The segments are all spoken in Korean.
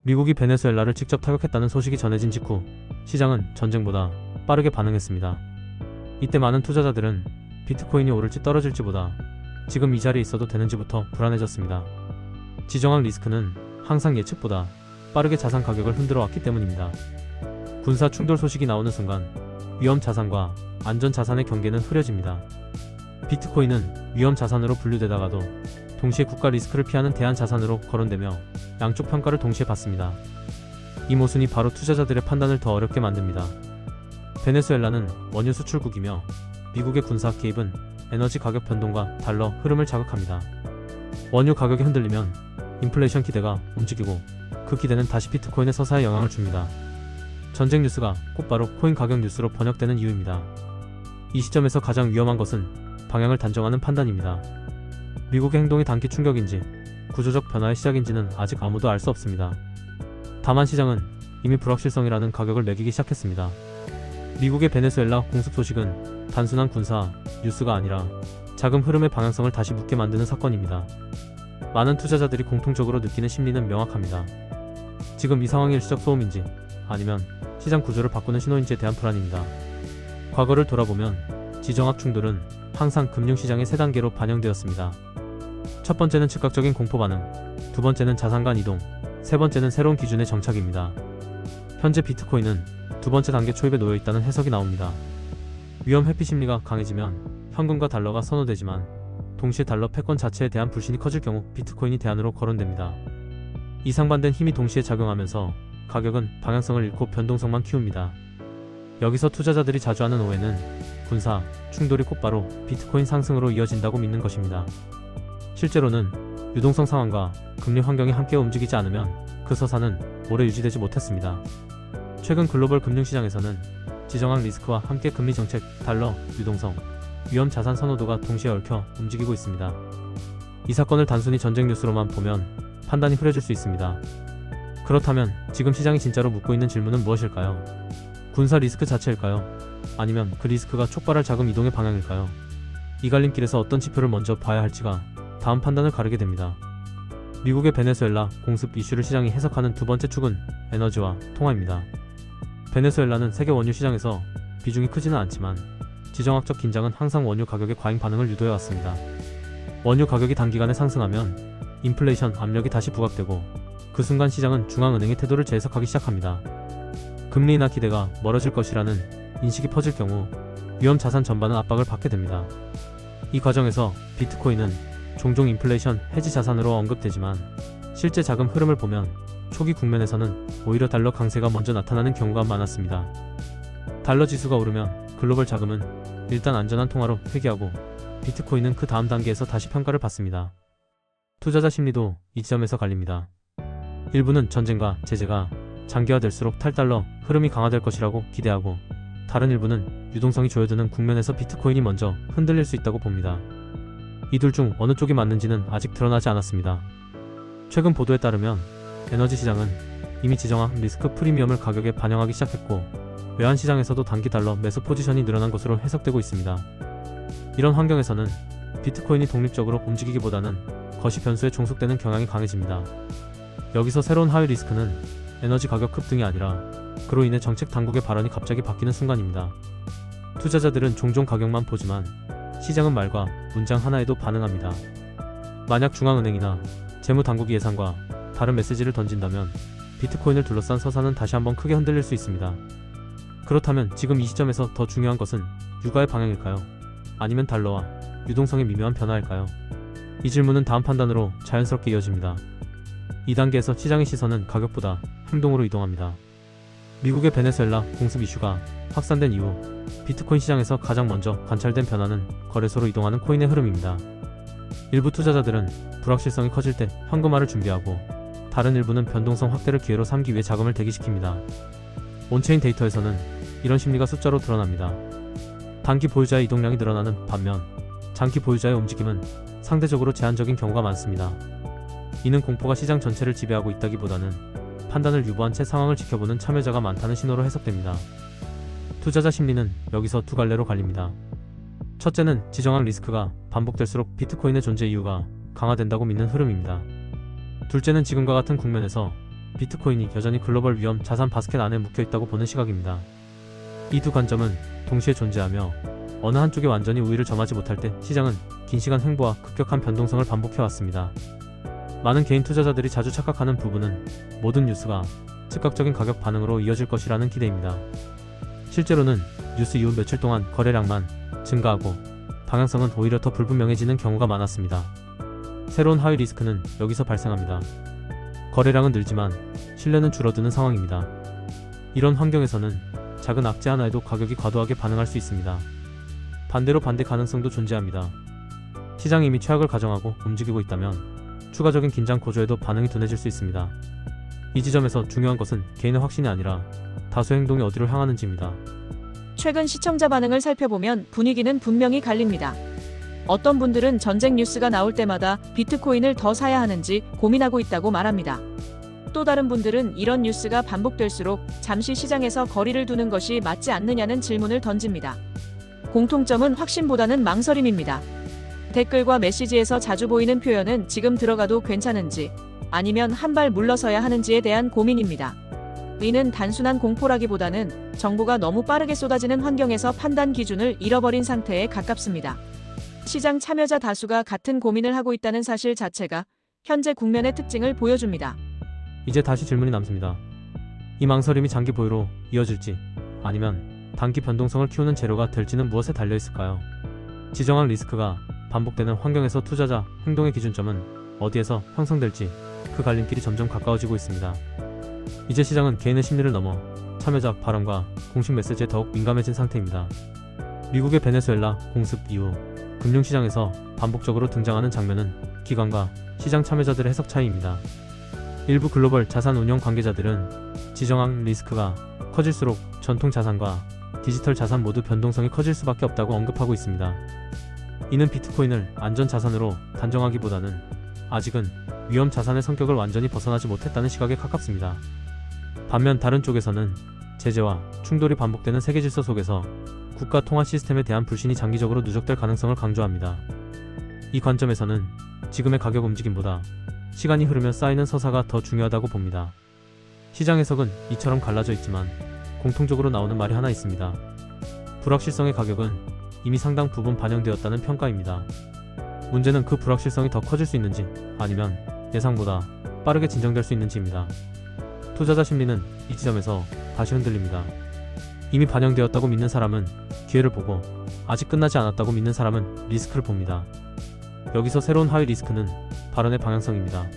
미국이 베네수엘라를 직접 타격했다는 소식이 전해진 직후 시장은 전쟁보다 빠르게 반응했습니다. 이때 많은 투자자들은 비트코인이 오를지 떨어질지보다 지금 이 자리에 있어도 되는지부터 불안해졌습니다. 지정학 리스크는 항상 예측보다 빠르게 자산 가격을 흔들어 왔기 때문입니다. 군사 충돌 소식이 나오는 순간 위험 자산과 안전 자산의 경계는 흐려집니다. 비트코인은 위험 자산으로 분류되다가도 동시에 국가 리스크를 피하는 대안 자산으로 거론되며 양쪽 평가를 동시에 받습니다. 이 모순이 바로 투자자들의 판단을 더 어렵게 만듭니다. 베네수엘라는 원유 수출국이며 미국의 군사 개입은 에너지 가격 변동과 달러 흐름을 자극합니다. 원유 가격이 흔들리면 인플레이션 기대가 움직이고 그 기대는 다시 비트코인의 서사에 영향을 줍니다. 전쟁 뉴스가 곧바로 코인 가격 뉴스로 번역되는 이유입니다. 이 시점에서 가장 위험한 것은 방향을 단정하는 판단입니다. 미국의 행동이 단기 충격인지 구조적 변화의 시작인지는 아직 아무도 알 수 없습니다. 다만 시장은 이미 불확실성이라는 가격을 매기기 시작했습니다. 미국의 베네수엘라 공습 소식은 단순한 군사 뉴스가 아니라 자금 흐름의 방향성을 다시 묻게 만드는 사건입니다. 많은 투자자들이 공통적으로 느끼는 심리는 명확합니다. 지금 이 상황이 일시적 소음인지 아니면 시장 구조를 바꾸는 신호인지에 대한 불안입니다. 과거를 돌아보면 지정학 충돌은 항상 금융시장의 세 단계로 반영되었습니다. 첫 번째는 즉각적인 공포 반응, 두 번째는 자산 간 이동, 세 번째는 새로운 기준의 정착입니다. 현재 비트코인은 두 번째 단계 초입에 놓여 있다는 해석이 나옵니다. 위험 회피 심리가 강해지면 현금과 달러가 선호되지만 동시에 달러 패권 자체에 대한 불신이 커질 경우 비트코인이 대안으로 거론됩니다. 이 상반된 힘이 동시에 작용하면서 가격은 방향성을 잃고 변동성만 키웁니다. 여기서 투자자들이 자주 하는 오해는 군사 충돌이 곧바로 비트코인 상승으로 이어진다고 믿는 것입니다. 실제로는 유동성 상황과 금리 환경이 함께 움직이지 않으면 그 서사는 오래 유지되지 못했습니다. 최근 글로벌 금융시장에서는 지정학 리스크와 함께 금리 정책, 달러, 유동성, 위험 자산 선호도가 동시에 얽혀 움직이고 있습니다. 이 사건을 단순히 전쟁 뉴스로만 보면 판단이 흐려질 수 있습니다. 그렇다면 지금 시장이 진짜로 묻고 있는 질문은 무엇일까요? 군사 리스크 자체일까요? 아니면 그 리스크가 촉발할 자금 이동의 방향일까요? 이 갈림길에서 어떤 지표를 먼저 봐야 할지가 다음 판단을 가르게 됩니다. 미국의 베네수엘라 공습 이슈를 시장이 해석하는 두 번째 축은 에너지와 통화입니다. 베네수엘라는 세계 원유 시장에서 비중이 크지는 않지만 지정학적 긴장은 항상 원유 가격의 과잉 반응을 유도해왔습니다. 원유 가격이 단기간에 상승하면 인플레이션 압력이 다시 부각되고 그 순간 시장은 중앙은행의 태도를 재해석하기 시작합니다. 금리 인하 기대가 멀어질 것이라는 인식이 퍼질 경우 위험 자산 전반은 압박을 받게 됩니다. 이 과정에서 비트코인은 종종 인플레이션 해지 자산으로 언급되지만 실제 자금 흐름을 보면 초기 국면에서는 오히려 달러 강세가 먼저 나타나는 경우가 많았습니다. 달러 지수가 오르면 글로벌 자금은 일단 안전한 통화로 회귀하고 비트코인은 그 다음 단계에서 다시 평가를 받습니다. 투자자 심리도 이 지점에서 갈립니다. 일부는 전쟁과 제재가 장기화될수록 탈달러 흐름이 강화될 것이라고 기대하고 다른 일부는 유동성이 조여드는 국면에서 비트코인이 먼저 흔들릴 수 있다고 봅니다. 이 둘 중 어느 쪽이 맞는지는 아직 드러나지 않았습니다. 최근 보도에 따르면 에너지 시장은 이미 지정학 리스크 프리미엄을 가격에 반영하기 시작했고 외환 시장에서도 단기 달러 매수 포지션이 늘어난 것으로 해석되고 있습니다. 이런 환경에서는 비트코인이 독립적으로 움직이기보다는 거시 변수에 종속되는 경향이 강해집니다. 여기서 새로운 하위 리스크는 에너지 가격 급등이 아니라 그로 인해 정책 당국의 발언이 갑자기 바뀌는 순간입니다. 투자자들은 종종 가격만 보지만 시장은 말과 문장 하나에도 반응합니다. 만약 중앙은행이나 재무당국이 예상과 다른 메시지를 던진다면 비트코인을 둘러싼 서사는 다시 한번 크게 흔들릴 수 있습니다. 그렇다면 지금 이 시점에서 더 중요한 것은 유가의 방향일까요? 아니면 달러와 유동성의 미묘한 변화일까요? 이 질문은 다음 판단으로 자연스럽게 이어집니다. 2단계에서 시장의 시선은 가격보다 행동으로 이동합니다. 미국의 베네수엘라 공습 이슈가 확산된 이후 비트코인 시장에서 가장 먼저 관찰된 변화는 거래소로 이동하는 코인의 흐름입니다. 일부 투자자들은 불확실성이 커질 때 현금화를 준비하고 다른 일부는 변동성 확대를 기회로 삼기 위해 자금을 대기시킵니다. 온체인 데이터에서는 이런 심리가 숫자로 드러납니다. 단기 보유자의 이동량이 늘어나는 반면 장기 보유자의 움직임은 상대적으로 제한적인 경우가 많습니다. 이는 공포가 시장 전체를 지배하고 있다기보다는 판단을 유보한 채 상황을 지켜보는 참여자가 많다는 신호로 해석됩니다. 투자자 심리는 여기서 두 갈래로 갈립니다. 첫째는 지정학 리스크가 반복될수록 비트코인의 존재 이유가 강화된다고 믿는 흐름입니다. 둘째는 지금과 같은 국면에서 비트코인이 여전히 글로벌 위험 자산 바스켓 안에 묵혀 있다고 보는 시각입니다. 이 두 관점은 동시에 존재하며 어느 한쪽이 완전히 우위를 점하지 못할 때 시장은 긴 시간 횡보와 급격한 변동성을 반복해왔습니다. 많은 개인 투자자들이 자주 착각하는 부분은 모든 뉴스가 즉각적인 가격 반응으로 이어질 것이라는 기대입니다. 실제로는 뉴스 이후 며칠 동안 거래량만 증가하고 방향성은 오히려 더 불분명해지는 경우가 많았습니다. 새로운 하위 리스크는 여기서 발생합니다. 거래량은 늘지만 신뢰는 줄어드는 상황입니다. 이런 환경에서는 작은 악재 하나에도 가격이 과도하게 반응할 수 있습니다. 반대로 반대 가능성도 존재합니다. 시장이 이미 최악을 가정하고 움직이고 있다면 추가적인 긴장 고조에도 반응이 둔해질 수 있습니다. 이 지점에서 중요한 것은 개인의 확신이 아니라 다수의 행동이 어디로 향하는지입니다. 최근 시청자 반응을 살펴보면 분위기는 분명히 갈립니다. 어떤 분들은 전쟁 뉴스가 나올 때마다 비트코인을 더 사야 하는지 고민하고 있다고 말합니다. 또 다른 분들은 이런 뉴스가 반복될수록 잠시 시장에서 거리를 두는 것이 맞지 않느냐는 질문을 던집니다. 공통점은 확신보다는 망설임입니다. 댓글과 메시지에서 자주 보이는 표현은 지금 들어가도 괜찮은지 아니면 한 발 물러서야 하는지에 대한 고민입니다. 이는 단순한 공포라기보다는 정보가 너무 빠르게 쏟아지는 환경에서 판단 기준을 잃어버린 상태에 가깝습니다. 시장 참여자 다수가 같은 고민을 하고 있다는 사실 자체가 현재 국면의 특징을 보여줍니다. 이제 다시 질문이 남습니다. 이 망설임이 장기 보유로 이어질지 아니면 단기 변동성을 키우는 재료가 될지는 무엇에 달려 있을까요? 지정한 리스크가 반복되는 환경에서 투자자 행동의 기준점은 어디에서 형성될지 그 갈림길이 점점 가까워지고 있습니다. 이제 시장은 개인의 심리를 넘어 참여자 발언과 공식 메시지에 더욱 민감해진 상태입니다. 미국의 베네수엘라 공습 이후 금융시장에서 반복적으로 등장하는 장면은 기관과 시장 참여자들의 해석 차이입니다. 일부 글로벌 자산 운용 관계자들은 지정한 리스크가 커질수록 전통 자산과 디지털 자산 모두 변동성이 커질 수밖에 없다고 언급하고 있습니다. 이는 비트코인을 안전 자산으로 단정하기보다는 아직은 위험 자산의 성격을 완전히 벗어나지 못했다는 시각에 가깝습니다. 반면 다른 쪽에서는 제재와 충돌이 반복되는 세계 질서 속에서 국가 통화 시스템에 대한 불신이 장기적으로 누적될 가능성을 강조합니다. 이 관점에서는 지금의 가격 움직임보다 시간이 흐르며 쌓이는 서사가 더 중요하다고 봅니다. 시장 해석은 이처럼 갈라져 있지만 공통적으로 나오는 말이 하나 있습니다. 불확실성의 가격은 이미 상당 부분 반영되었다는 평가입니다. 문제는 그 불확실성이 더 커질 수 있는지 아니면 예상보다 빠르게 진정될 수 있는지입니다. 투자자 심리는 이 지점에서 다시 흔들립니다. 이미 반영되었다고 믿는 사람은 기회를 보고 아직 끝나지 않았다고 믿는 사람은 리스크를 봅니다. 여기서 새로운 하위 리스크는 발언의 방향성입니다.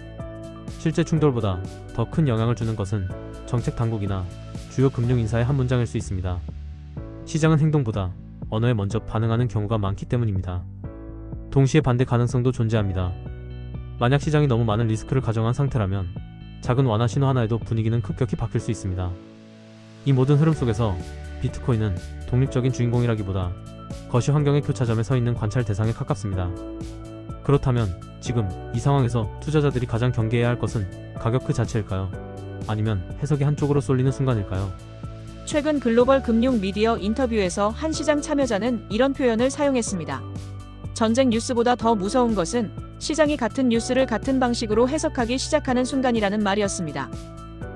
실제 충돌보다 더 큰 영향을 주는 것은 정책 당국이나 주요 금융 인사의 한 문장일 수 있습니다. 시장은 행동보다 언어에 먼저 반응하는 경우가 많기 때문입니다. 동시에 반대 가능성도 존재합니다. 만약 시장이 너무 많은 리스크를 가정한 상태라면 작은 완화 신호 하나에도 분위기는 급격히 바뀔 수 있습니다. 이 모든 흐름 속에서 비트코인은 독립적인 주인공이라기보다 거시 환경의 교차점에 서 있는 관찰 대상에 가깝습니다. 그렇다면 지금 이 상황에서 투자자들이 가장 경계해야 할 것은 가격 그 자체일까요? 아니면 해석이 한쪽으로 쏠리는 순간일까요? 최근 글로벌 금융 미디어 인터뷰에서 한 시장 참여자는 이런 표현을 사용했습니다. 전쟁 뉴스보다 더 무서운 것은 시장이 같은 뉴스를 같은 방식으로 해석하기 시작하는 순간이라는 말이었습니다.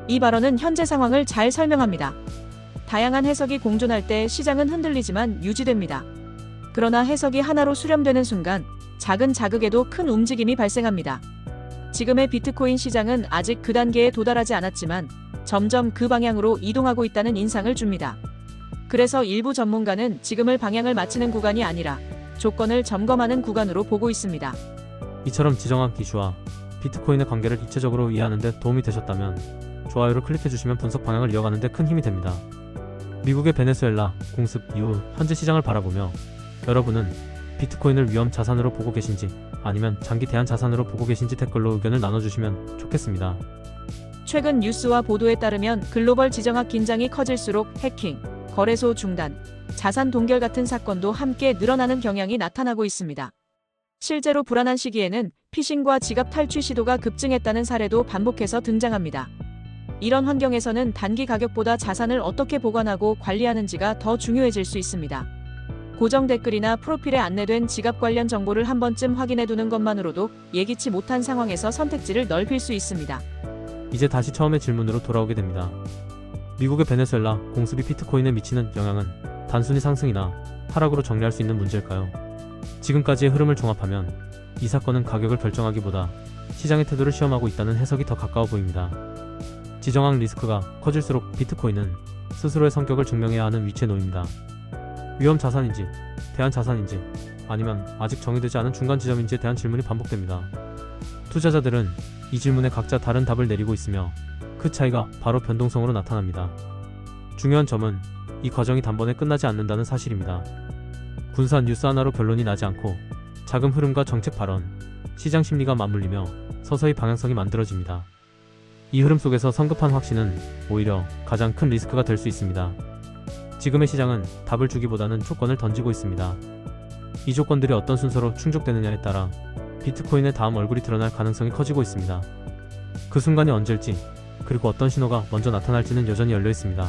이 발언은 현재 상황을 잘 설명합니다. 다양한 해석이 공존할 때 시장은 흔들리지만 유지됩니다. 그러나 해석이 하나로 수렴되는 순간 작은 자극에도 큰 움직임이 발생합니다. 지금의 비트코인 시장은 아직 그 단계에 도달하지 않았지만 점점 그 방향으로 이동하고 있다는 인상을 줍니다. 그래서 일부 전문가는 지금을 방향을 맞추는 구간이 아니라 조건을 점검하는 구간으로 보고 있습니다. 이처럼 지정한 기슈와 비트코인의 관계를 입체적으로 이해하는 데 도움이 되셨다면 좋아요를 클릭해주시면 분석 방향을 이어가는 데 큰 힘이 됩니다. 미국의 베네수엘라 공습 이후 현재 시장을 바라보며 여러분은 비트코인을 위험 자산으로 보고 계신지 아니면 장기 대안 자산으로 보고 계신지 댓글로 의견을 나눠주시면 좋겠습니다. 최근 뉴스와 보도에 따르면 글로벌 지정학 긴장이 커질수록 해킹, 거래소 중단, 자산 동결 같은 사건도 함께 늘어나는 경향이 나타나고 있습니다. 실제로 불안한 시기에는 피싱과 지갑 탈취 시도가 급증했다는 사례도 반복해서 등장합니다. 이런 환경에서는 단기 가격보다 자산을 어떻게 보관하고 관리하는지가 더 중요해질 수 있습니다. 고정 댓글이나 프로필에 안내된 지갑 관련 정보를 한 번쯤 확인해 두는 것만으로도 예기치 못한 상황에서 선택지를 넓힐 수 있습니다. 이제 다시 처음의 질문으로 돌아오게 됩니다. 미국의 베네수엘라 공습이 비트코인에 미치는 영향은 단순히 상승이나 하락으로 정리할 수 있는 문제일까요? 지금까지의 흐름을 종합하면 이 사건은 가격을 결정하기보다 시장의 태도를 시험하고 있다는 해석이 더 가까워 보입니다. 지정학 리스크가 커질수록 비트코인은 스스로의 성격을 증명해야 하는 위치에 놓입니다. 위험 자산인지, 대안 자산인지, 아니면 아직 정의되지 않은 중간 지점인지에 대한 질문이 반복됩니다. 투자자들은 이 질문에 각자 다른 답을 내리고 있으며 그 차이가 바로 변동성으로 나타납니다. 중요한 점은 이 과정이 단번에 끝나지 않는다는 사실입니다. 군사 뉴스 하나로 결론이 나지 않고 자금 흐름과 정책 발언, 시장 심리가 맞물리며 서서히 방향성이 만들어집니다. 이 흐름 속에서 성급한 확신은 오히려 가장 큰 리스크가 될 수 있습니다. 지금의 시장은 답을 주기보다는 조건을 던지고 있습니다. 이 조건들이 어떤 순서로 충족되느냐에 따라 비트코인의 다음 얼굴이 드러날 가능성이 커지고 있습니다. 그 순간이 언제일지, 그리고 어떤 신호가 먼저 나타날지는 여전히 열려 있습니다.